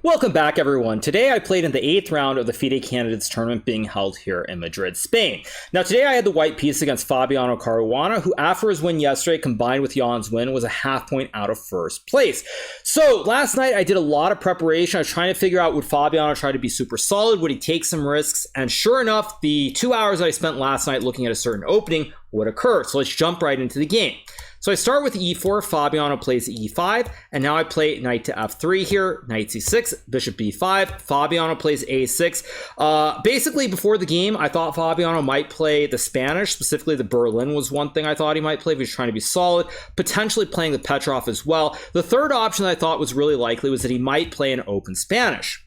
Welcome back, everyone. Today I played in the 8th round of the FIDE Candidates Tournament being held here in Madrid, Spain. Now today I had the white piece against Fabiano Caruana, who after his win yesterday combined with Jan's win was a half point out of first place. So last night I did a lot of preparation. I was trying to figure out, would Fabiano try to be super solid? Would he take some risks? And sure enough, the 2 hours that I spent last night looking at a certain opening would occur. So let's jump right into the game. So I start with e4, Fabiano plays e5, and now I play knight to f3 here, knight c6, bishop b5, Fabiano plays a6. Basically, before the game, I thought Fabiano might play the Spanish, specifically the Berlin was one thing I thought he might play if he was trying to be solid, potentially playing the Petrov as well. The third option that I thought was really likely was that he might play an open Spanish.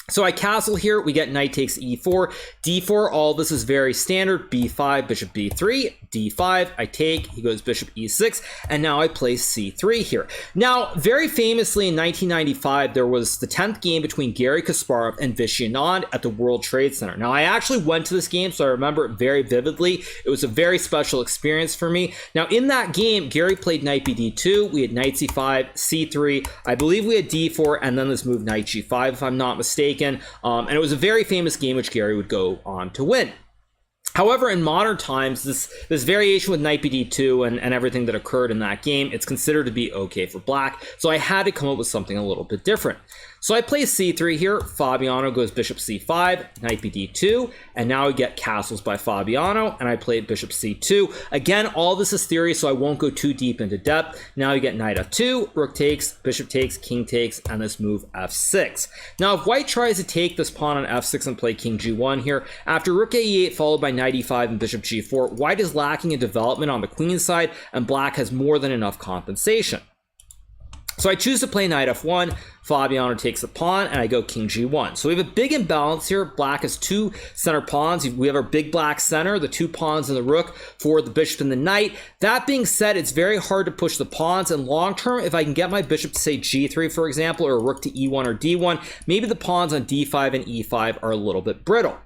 So I castle here, we get knight takes e4, d4, all this is very standard, b5, bishop b3, d5, I take, he goes bishop e6, and now I play c3 here. Now, very famously in 1995, there was the 10th game between Garry Kasparov and Vishy Anand at the World Trade Center. Now, I actually went to this game, so I remember it very vividly. It was a very special experience for me. Now, in that game, Garry played knight bd2, we had knight c5, c3, I believe we had d4, and then this move knight g5, if I'm not mistaken. And it was a very famous game which Garry would go on to win. However, in modern times, this variation with knight bd2 and everything that occurred in that game, it's considered to be okay for black. So I had to come up with something a little bit different. So I play c3 here, Fabiano goes bishop c5, knight bd2, and now we get castles by Fabiano, and I play bishop c2. Again, all this is theory, so I won't go too deep into depth. Now you get knight f2, rook takes, bishop takes, king takes, and this move f6. Now if white tries to take this pawn on f6 and play king g1 here, after rook a8 followed by knight e5 and bishop g4, white is lacking in development on the queen side, and black has more than enough compensation. So I choose to play knight f1, Fabiano takes the pawn, and I go king g1. So we have a big imbalance here. Black has two center pawns. We have our big black center, the two pawns and the rook for the bishop and the knight. That being said, it's very hard to push the pawns, and long term, if I can get my bishop to say g3, for example, or rook to e1 or d1, maybe the pawns on d5 and e5 are a little bit brittle.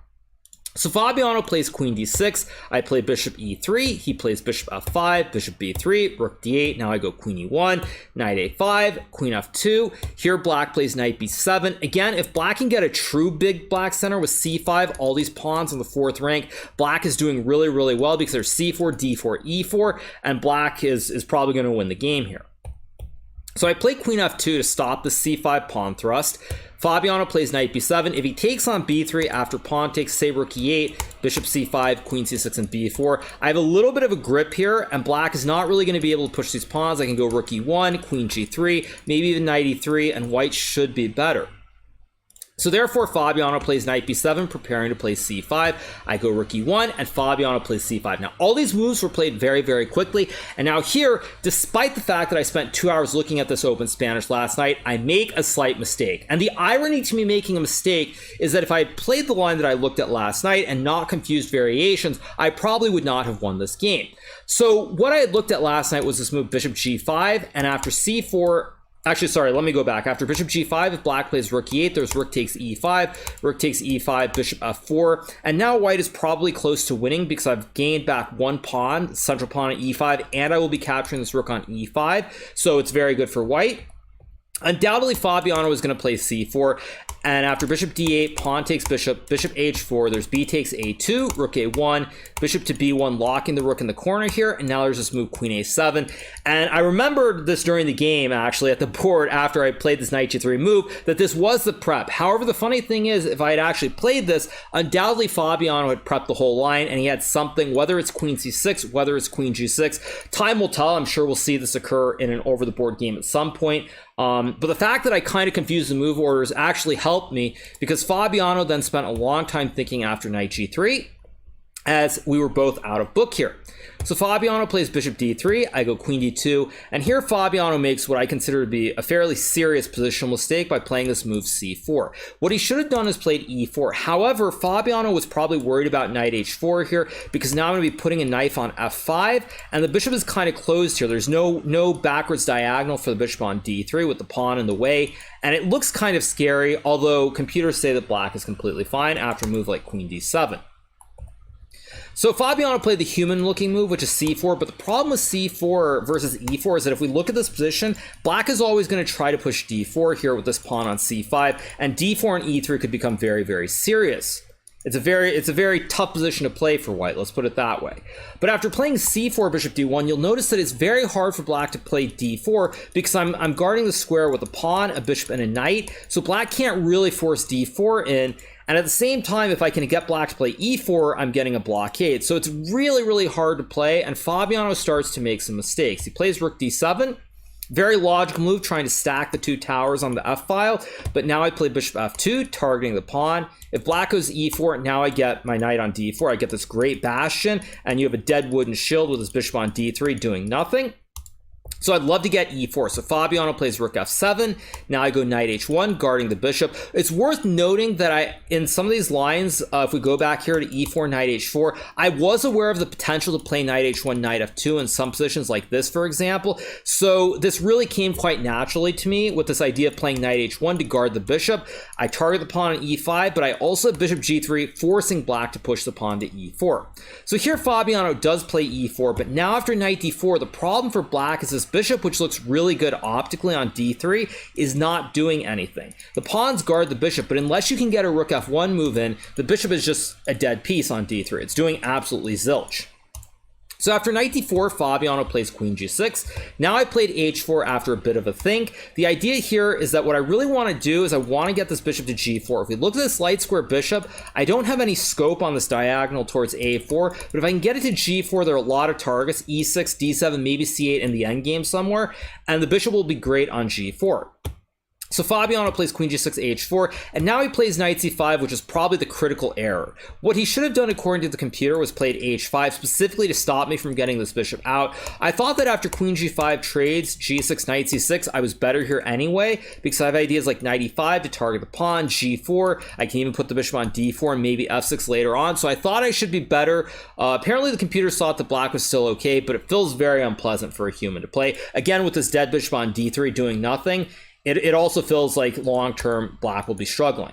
So Fabiano plays queen d6, I play bishop e3, he plays bishop f5, bishop b3, rook d8, now I go queen e1, knight a5, queen f2, here black plays knight b7. Again, if black can get a true big black center with c5, all these pawns on the 4th rank, black is doing really, really well because there's c4, d4, e4, and black is probably going to win the game here. So I play queen f2 to stop the c5 pawn thrust. Fabiano plays knight b7. If he takes on b3 after pawn takes, say, rook e8, bishop c5, queen c6, and b4, I have a little bit of a grip here, and black is not really going to be able to push these pawns. I can go rook e1, queen g3, maybe even knight e3, and white should be better. So therefore, Fabiano plays knight b7, preparing to play c5. I go rook e1, and Fabiano plays c5. Now, all these moves were played very, very quickly. And now here, despite the fact that I spent 2 hours looking at this open Spanish last night, I make a slight mistake. And the irony to me making a mistake is that if I had played the line that I looked at last night and not confused variations, I probably would not have won this game. So what I had looked at last night was this move bishop g5, and after c4, actually, sorry, let me go back. After bishop g5, if black plays rook e8, there's rook takes e5, rook takes e5, bishop f4. And now white is probably close to winning because I've gained back one pawn, central pawn on e5, and I will be capturing this rook on e5. So it's very good for white. Undoubtedly, Fabiano is going to play c4, and after bishop d8, pawn takes bishop, bishop h4, there's b takes a2, rook a1, bishop to b1, locking the rook in the corner here, and now there's this move queen a7. And I remembered this during the game, actually, at the board after I played this knight g3 move, that this was the prep. However, the funny thing is, if I had actually played this, undoubtedly Fabiano had prepped the whole line, and he had something, whether it's queen c6, whether it's queen g6. Time will tell. I'm sure we'll see this occur in an over-the-board game at some point. But the fact that I kind of confused the move orders actually helped me because Fabiano then spent a long time thinking after knight g3 as we were both out of book here. So Fabiano plays bishop d3, I go queen d2, and here Fabiano makes what I consider to be a fairly serious positional mistake by playing this move c4. What he should have done is played e4. However, Fabiano was probably worried about knight h4 here because now I'm going to be putting a knife on f5, and the bishop is kind of closed here. There's no backwards diagonal for the bishop on d3 with the pawn in the way, and it looks kind of scary, although computers say that black is completely fine after a move like queen d7. So Fabiano played the human-looking move, which is c4, but the problem with c4 versus e4 is that if we look at this position, black is always going to try to push d4 here with this pawn on c5, and d4 and e3 could become very, very serious. It's a very tough position to play for white, let's put it that way. But after playing c4, bishop d1, you'll notice that it's very hard for black to play d4 because I'm guarding the square with a pawn, a bishop, and a knight, so black can't really force d4 in. And at the same time, if I can get black to play e4, I'm getting a blockade. So it's really, really hard to play, and Fabiano starts to make some mistakes. He plays rook d7. Very logical move, trying to stack the two towers on the f-file, but now I play bishop f2, targeting the pawn. If black goes e4, now I get my knight on d4. I get this great bastion, and you have a dead wooden shield with his bishop on d3 doing nothing. So I'd love to get e4. So Fabiano plays rook f7. Now I go knight h1, guarding the bishop. It's worth noting that in some of these lines, if we go back here to e4, knight h4, I was aware of the potential to play knight h1, knight f2 in some positions like this, for example. So this really came quite naturally to me with this idea of playing knight h1 to guard the bishop. I target the pawn on e5, but I also have bishop g3, forcing black to push the pawn to e4. So here Fabiano does play e4, but now after knight d4, the problem for black is this bishop, which looks really good optically on d3, is not doing anything. The pawns guard the bishop, but unless you can get a rook f1 move in, the bishop is just a dead piece on d3. It's doing absolutely zilch. So after knight d4, Fabiano plays queen g6. Now I played h4 after a bit of a think. The idea here is that what I really want to do is I want to get this bishop to g4. If we look at this light square bishop, I don't have any scope on this diagonal towards a4, but if I can get it to g4, there are a lot of targets, e6, d7, maybe c8 in the endgame somewhere, and the bishop will be great on g4. So Fabiano plays queen g6, h4, and now he plays knight c5, which is probably the critical error. What he should have done according to the computer was played h5, specifically to stop me from getting this bishop out. I thought that after queen g5 trades, g6, knight c6, I was better here anyway, because I have ideas like knight e5 to target the pawn, g4, I can even put the bishop on d4 and maybe f6 later on, so I thought I should be better. Apparently the computer thought that black was still okay, but it feels very unpleasant for a human to play. Again, with this dead bishop on d3 doing nothing, it also feels like long-term black will be struggling.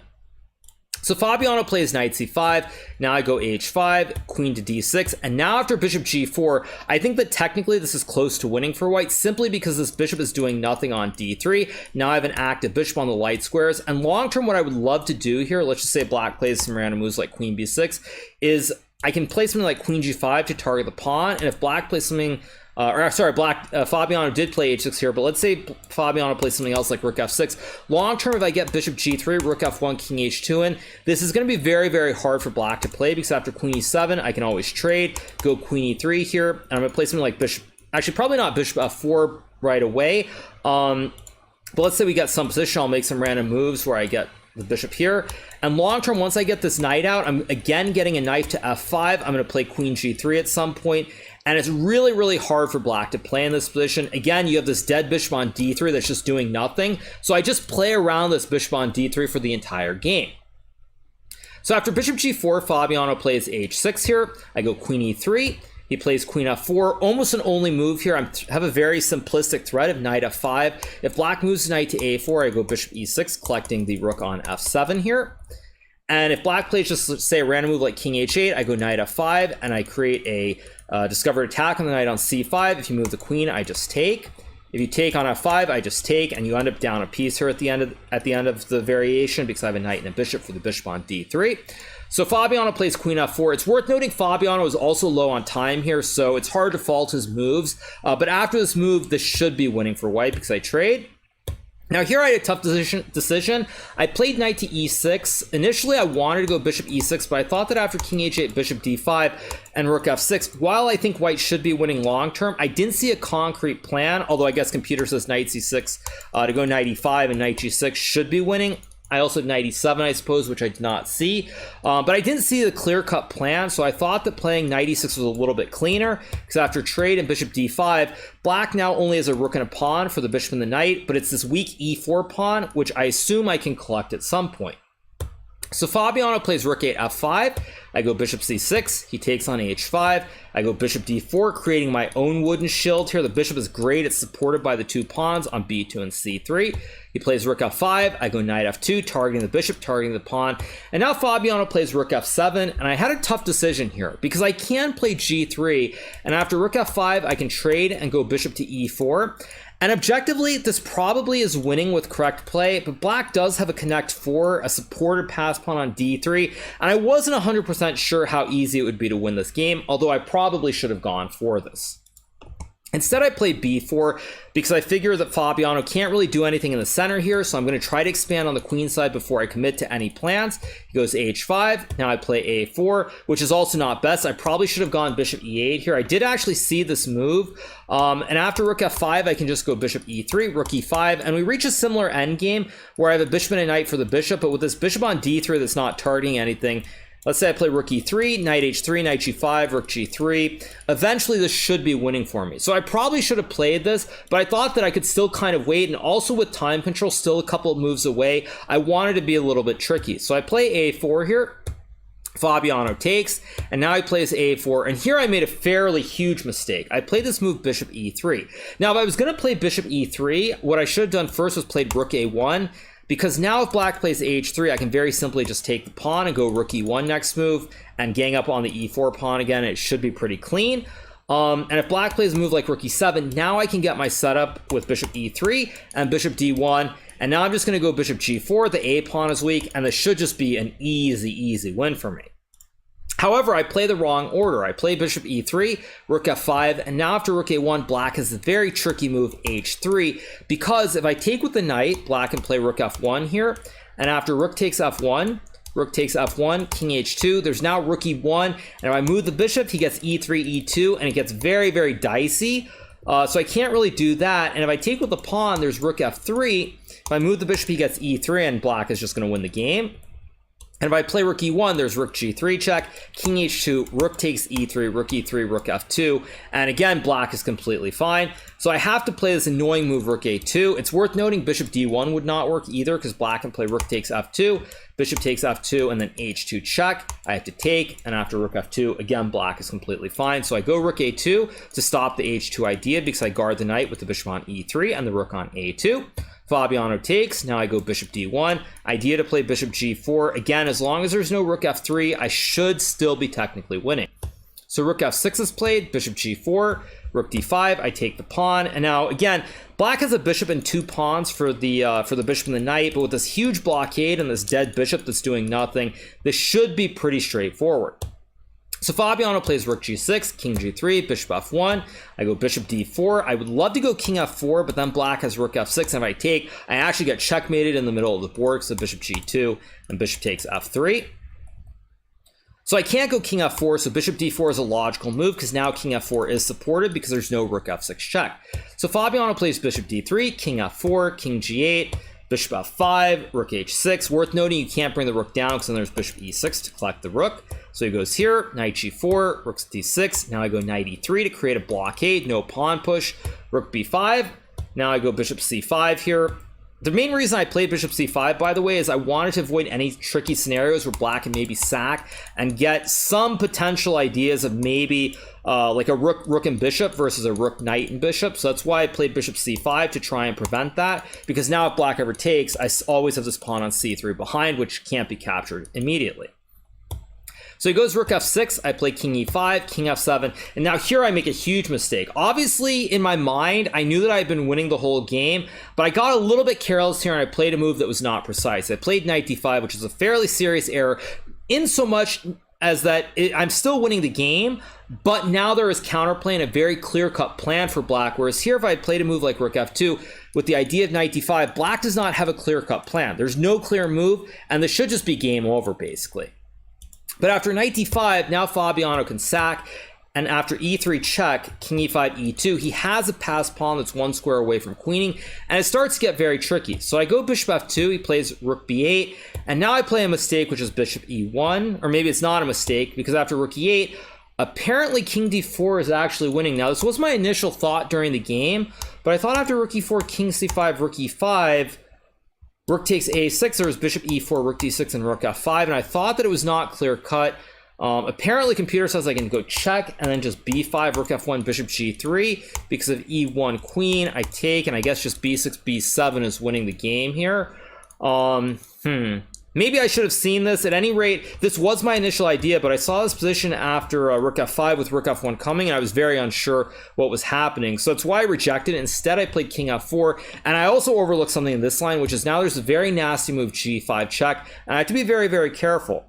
So Fabiano plays knight c5, now I go h5, queen to d6, and now after bishop g4, I think that technically this is close to winning for white, simply because this bishop is doing nothing on d3. Now I have an active bishop on the light squares, and long-term what I would love to do here, let's just say black plays some random moves like queen b6, is I can play something like queen g5 to target the pawn, and if black plays something Fabiano did play h6 here, but let's say Fabiano plays something else like rook f6. Long term, if I get bishop g3, rook f1, king h2 in, this is going to be very, very hard for black to play, because after queen e7, I can always trade, go queen e3 here, and I'm going to play something like bishop, actually probably not bishop f4 right away, but let's say we get some position, I'll make some random moves where I get the bishop here, and long term, once I get this knight out, I'm again getting a knight to f5, I'm going to play queen g3 at some point, and it's really, really hard for black to play in this position. Again, you have this dead bishop on d3 that's just doing nothing, so I just play around this bishop on d3 for the entire game. So after bishop g4, Fabiano plays h6 here, I go queen e3, he plays queen f4, almost an only move here. I have a very simplistic threat of knight f5. If black moves knight to a4, I go bishop e6, collecting the rook on f7 here. And if black plays just, say, a random move like king h8, I go knight f5, and I create a discovered attack on the knight on c5. If you move the queen, I just take. If you take on f5, I just take, and you end up down a piece here at the end of the variation, because I have a knight and a bishop for the bishop on d3. So Fabiano plays queen f4. It's worth noting Fabiano is also low on time here, so it's hard to fault his moves. But after this move, this should be winning for white because I trade. Now here I had a tough decision. I played knight to e6. Initially I wanted to go bishop e6, but I thought that after king h8, bishop d5, and rook f6, while I think white should be winning long term, I didn't see a concrete plan, although I guess computer says knight c6 to go knight e5 and knight g6 should be winning. I also had knight e7, I suppose, which I did not see. But I didn't see the clear-cut plan, so I thought that playing knight e6 was a little bit cleaner, because after trade and bishop d5, black now only has a rook and a pawn for the bishop and the knight, but it's this weak e4 pawn, which I assume I can collect at some point. So Fabiano plays rook 8 f5. I go bishop c6. He takes on h5. I go bishop d4, creating my own wooden shield here. The bishop is great. It's supported by the 2 pawns on b2 and c3. He plays rook f5. I go knight f2, targeting the bishop, targeting the pawn. And now Fabiano plays rook f7. And I had a tough decision here because I can play g3. And after rook f5, I can trade and go bishop to e4. And objectively, this probably is winning with correct play, but black does have a connect 4, a supported pass pawn on d3, and I wasn't 100% sure how easy it would be to win this game, although I probably should have gone for this. Instead, I played b4 because I figure that Fabiano can't really do anything in the center here, so I'm going to try to expand on the queen side before I commit to any plans. He goes h5. Now I play a4, which is also not best. I probably should have gone bishop e8 here. I did actually see this move, and after rook f5, I can just go bishop e3, rook e5, and we reach a similar endgame where I have a bishop and a knight for the bishop, but with this bishop on d3 that's not targeting anything. Let's say I play rook e3, knight h3, knight g5, rook g3. Eventually, this should be winning for me. So I probably should have played this, but I thought that I could still kind of wait. And also with time control, still a couple of moves away, I wanted to be a little bit tricky. So I play a4 here. Fabiano takes, and now he plays a4. And here I made a fairly huge mistake. I played this move bishop e3. Now, if I was going to play bishop e3, what I should have done first was played rook a1. Because now if black plays h3, I can very simply just take the pawn and go rook e1 next move and gang up on the e4 pawn again. It should be pretty clean. And if black plays a move like rook e7, now I can get my setup with bishop e3 and bishop d1. And now I'm just going to go bishop g4. The a pawn is weak, and this should just be an easy win for me. However, I play the wrong order. I play bishop e3, rook f5, and now after rook a1, black has the very tricky move h3, because if I take with the knight, black can play rook f1 here, and after rook takes f1, king h2, there's now rook e1, and if I move the bishop, he gets e3, e2, and it gets very dicey. So I can't really do that, and if I take with the pawn, there's rook f3. If I move the bishop, he gets e3, and black is just going to win the game. And if I play rook e1, there's rook g3 check, king h2, rook takes e3, rook e3, rook f2, and again, black is completely fine. So I have to play this annoying move rook a2. It's worth noting bishop d1 would not work either because black can play rook takes f2, bishop takes f2, and then h2 check. I have to take, and after rook f2, again, black is completely fine. So I go rook a2 to stop the h2 idea because I guard the knight with the bishop on e3 and the rook on a2. Fabiano takes. Now I go bishop d1. Idea to play bishop g4. Again, as long as there's no rook f3, I should still be technically winning. So rook f6 is played, bishop g4, rook d5. I take the pawn, and now again, black has a bishop and 2 pawns for the bishop and the knight, but with this huge blockade and this dead bishop that's doing nothing, this should be pretty straightforward. So Fabiano plays rook g6, king g3, bishop f1. I go bishop d4. I would love to go king f4, but then black has rook f6, and if I take, I actually get checkmated in the middle of the board, so bishop g2, and bishop takes f3. So I can't go king f4, so bishop d4 is a logical move, because now king f4 is supported because there's no rook f6 check. So Fabiano plays bishop d3, king f4, king g8, bishop f5, rook h6. Worth noting, you can't bring the rook down because then there's bishop e6 to collect the rook. So he goes here, knight g4, rook d6. Now I go knight e3 to create a blockade, no pawn push. Rook b5. Now I go bishop c5 here. The main reason I played bishop c5, by the way, is I wanted to avoid any tricky scenarios where black can maybe sack and get some potential ideas of maybe like a rook and bishop versus a rook, knight, and bishop. So that's why I played bishop c5 to try and prevent that, because now if black ever takes, I always have this pawn on c3 behind, which can't be captured immediately. So he goes rook f6, I play king e5, king f7, and now here I make a huge mistake. Obviously, in my mind, I knew that I had been winning the whole game, but I got a little bit careless here and I played a move that was not precise. I played knight d5, which is a fairly serious error, in so much as that I'm still winning the game, but now there is counterplay and a very clear-cut plan for black, whereas here if I had played a move like rook f2, with the idea of knight d5, black does not have a clear-cut plan. There's no clear move, and this should just be game over, basically. But after knight d5, now Fabiano can sack, and after e3 check, king e5, e2, he has a passed pawn that's 1 square away from queening, and it starts to get very tricky. So I go bishop f2, he plays rook b8, and now I play a mistake, which is bishop e1, or maybe it's not a mistake, because after rook e8, apparently king d4 is actually winning. Now, this was my initial thought during the game, but I thought after rook e4, king c5, rook e5, Rook takes a6, there was bishop e4, rook d6, and rook f5, and I thought that it was not clear cut. Apparently computer says I can go check and then just b5, rook f1, bishop g3 because of e1 queen. I take, and I guess just b6, b7 is winning the game here. Maybe I should have seen this. At any rate, this was my initial idea, but I saw this position after rook f5 with rook f1 coming, and I was very unsure what was happening. So that's why I rejected it. Instead, I played king f4, and I also overlooked something in this line, which is now there's a very nasty move g5 check, and I have to be very, very careful.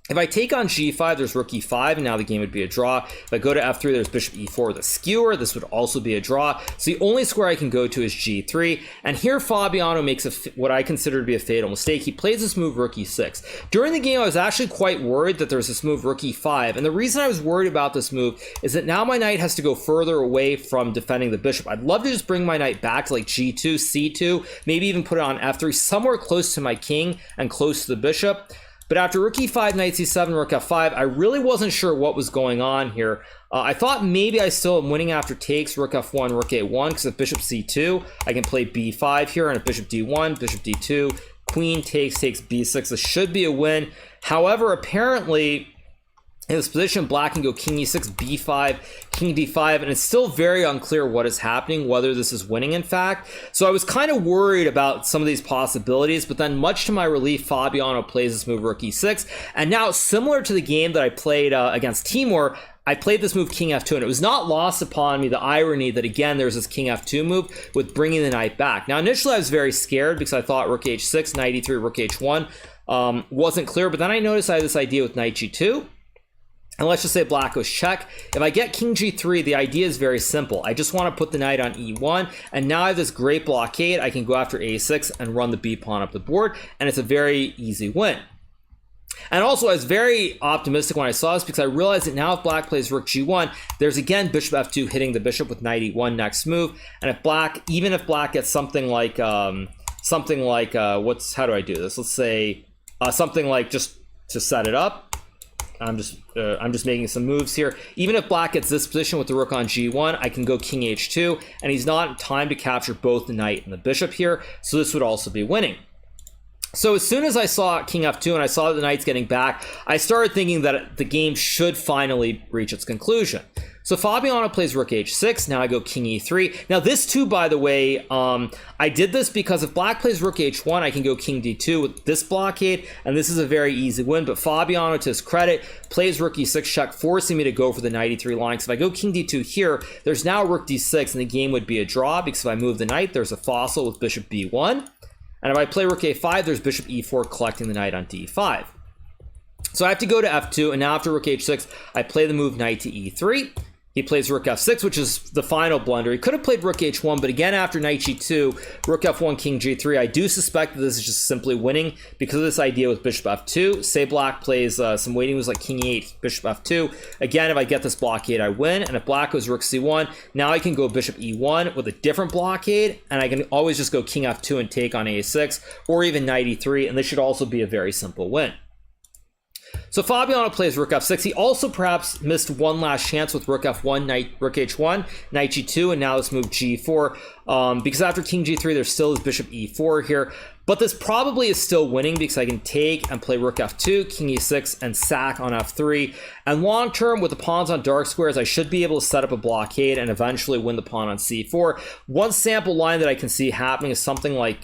If I take on g5, there's rook e5, and now the game would be a draw. If I go to f3, there's bishop e4 with a skewer. This would also be a draw. So the only square I can go to is g3. And here Fabiano makes what I consider to be a fatal mistake. He plays this move rook e6. During the game, I was actually quite worried that there's this move rook e5. And the reason I was worried about this move is that now my knight has to go further away from defending the bishop. I'd love to just bring my knight back to like g2, c2, maybe even put it on f3, somewhere close to my king and close to the bishop. But after rook e5, knight c7, rook f5, I really wasn't sure what was going on here. I thought maybe I still am winning after takes, rook f1, rook a1, because if bishop c2, I can play b5 here, and if bishop d1, bishop d2, queen takes b6. This should be a win. However, apparently, in this position, black can go king e6, b5, king d5, and it's still very unclear what is happening, whether this is winning in fact. So I was kind of worried about some of these possibilities, but then much to my relief, Fabiano plays this move rook e6, and now similar to the game that I played against Timur, I played this move king f2, and it was not lost upon me the irony that again there's this king f2 move with bringing the knight back. Now initially I was very scared because I thought rook h6, knight e3, rook h1 wasn't clear, but then I noticed I had this idea with knight g2. And let's just say black goes check. If I get king g3, the idea is very simple. I just want to put the knight on e1, and now I have this great blockade. I can go after a6 and run the b pawn up the board, and it's a very easy win. And also, I was very optimistic when I saw this because I realized that now if black plays rook g1, there's again bishop f2 hitting the bishop with knight e1 next move. And if black, even if black gets something like how do I do this? Let's say something like just to set it up. I'm just making some moves here. Even if black gets this position with the rook on g1, I can go king h2, and he's not in time to capture both the knight and the bishop here, so this would also be winning. So as soon as I saw king f2 and I saw that the knight's getting back, I started thinking that the game should finally reach its conclusion. So Fabiano plays rook h6. Now I go king e3. Now this too, by the way, I did this because if black plays rook h1, I can go king d2 with this blockade, and this is a very easy win. But Fabiano, to his credit, plays rook e6 check, forcing me to go for the knight e3 line. So if I go king d2 here, there's now rook d6, and the game would be a draw because if I move the knight, there's a fossil with bishop b1. And if I play rook a5, there's bishop e4 collecting the knight on d5. So I have to go to f2, and now after rook h6, I play the move knight to e3. He plays rook f6, which is the final blunder. He could have played rook h1, but again, after knight g2, rook f1, king g3, I do suspect that this is just simply winning because of this idea with bishop f2. Say black plays some waiting moves like king e8, bishop f2. Again, if I get this blockade, I win. And if black goes rook c1, now I can go bishop e1 with a different blockade, and I can always just go king f2 and take on a6, or even knight e3, and this should also be a very simple win. So Fabiano plays rook f6. He also perhaps missed one last chance with rook f1, rook h1, knight g2, and now let's move g4. Because after king g3, there still is bishop e4 here. But this probably is still winning because I can take and play rook f2, king e6, and sack on f3. And long term, with the pawns on dark squares, I should be able to set up a blockade and eventually win the pawn on c4. One sample line that I can see happening is something like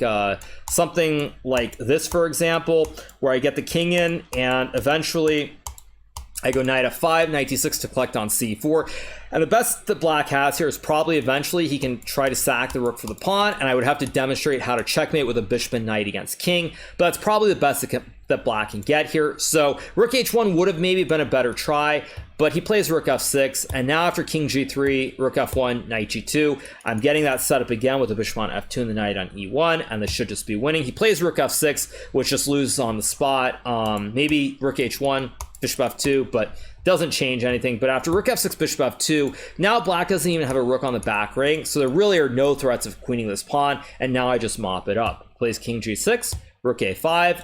this, for example, where I get the king in and eventually I go knight f5, knight d6 to collect on c4. And the best that black has here is probably eventually he can try to sack the rook for the pawn, and I would have to demonstrate how to checkmate with a bishop and knight against king, but that's probably the best that black can get here. So rook h1 would have maybe been a better try, but he plays rook f6, and now after king g3, rook f1, knight g2, I'm getting that setup again with the bishop on f2 and the knight on e1, and this should just be winning. He plays rook f6, which just loses on the spot. Maybe rook h1, bishop f2, but doesn't change anything. But after rook f6, bishop f2, now black doesn't even have a rook on the back rank, so there really are no threats of queening this pawn, and now I just mop it up. Plays king g6, rook a5,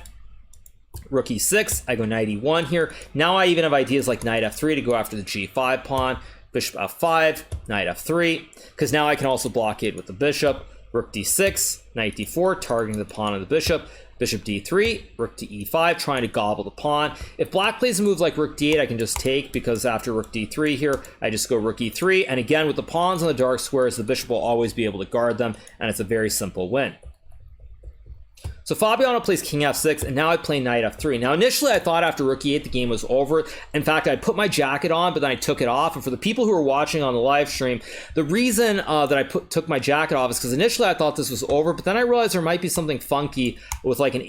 rook e6, I go knight e1 here. Now I even have ideas like knight f3 to go after the g5 pawn, bishop f5, knight f3, because now I can also blockade with the bishop. rook d6, knight d4, targeting the pawn and the bishop, bishop d3, rook to e5, trying to gobble the pawn. If black plays a move like rook d8, I can just take, because after rook d3 here, I just go rook e3, and again, with the pawns on the dark squares, the bishop will always be able to guard them, and it's a very simple win. So Fabiano plays king f6, and now I play knight f3. Now, initially, I thought after rook e8, the game was over. In fact, I put my jacket on, but then I took it off. And for the people who are watching on the live stream, the reason that I took my jacket off is because initially I thought this was over, but then I realized there might be something funky with like an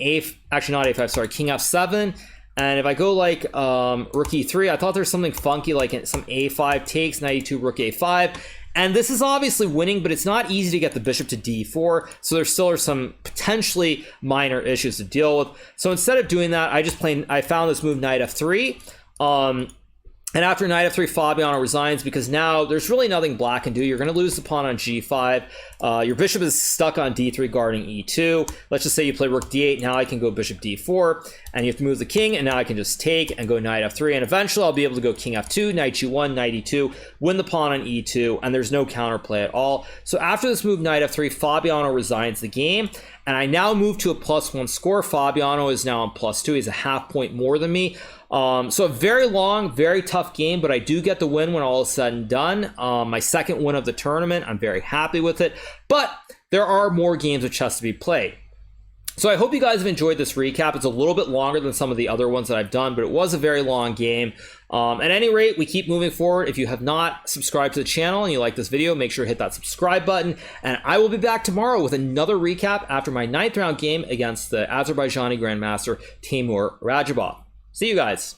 actually not a5, sorry, king f7. And if I go like rook e3, I thought there's something funky like some a5 takes, knight e2, rook a5. And this is obviously winning, but it's not easy to get the bishop to d4, so there still are some potentially minor issues to deal with. So instead of doing that, I found this move knight f3. And after knight f3, Fabiano resigns, because now there's really nothing black can do. You're going to lose the pawn on g5. Your bishop is stuck on d3 guarding e2. Let's just say you play rook d8. Now I can go bishop d4, and you have to move the king, and now I can just take and go knight f3. And eventually I'll be able to go king f2, knight g1, knight e2, win the pawn on e2, and there's no counterplay at all. So after this move knight f3, Fabiano resigns the game, and I now move to a +1 score. Fabiano is now on +2. He's a half point more than me. So a very long, very tough game, but I do get the win when all is said and done. My second win of the tournament. I'm very happy with it, but there are more games of chess to be played. So I hope you guys have enjoyed this recap. It's a little bit longer than some of the other ones that I've done, but it was a very long game. At any rate, we keep moving forward. If you have not subscribed to the channel and you like this video, make sure to hit that subscribe button. And I will be back tomorrow with another recap after my 9th round game against the Azerbaijani Grandmaster Timur Rajabov. See you guys.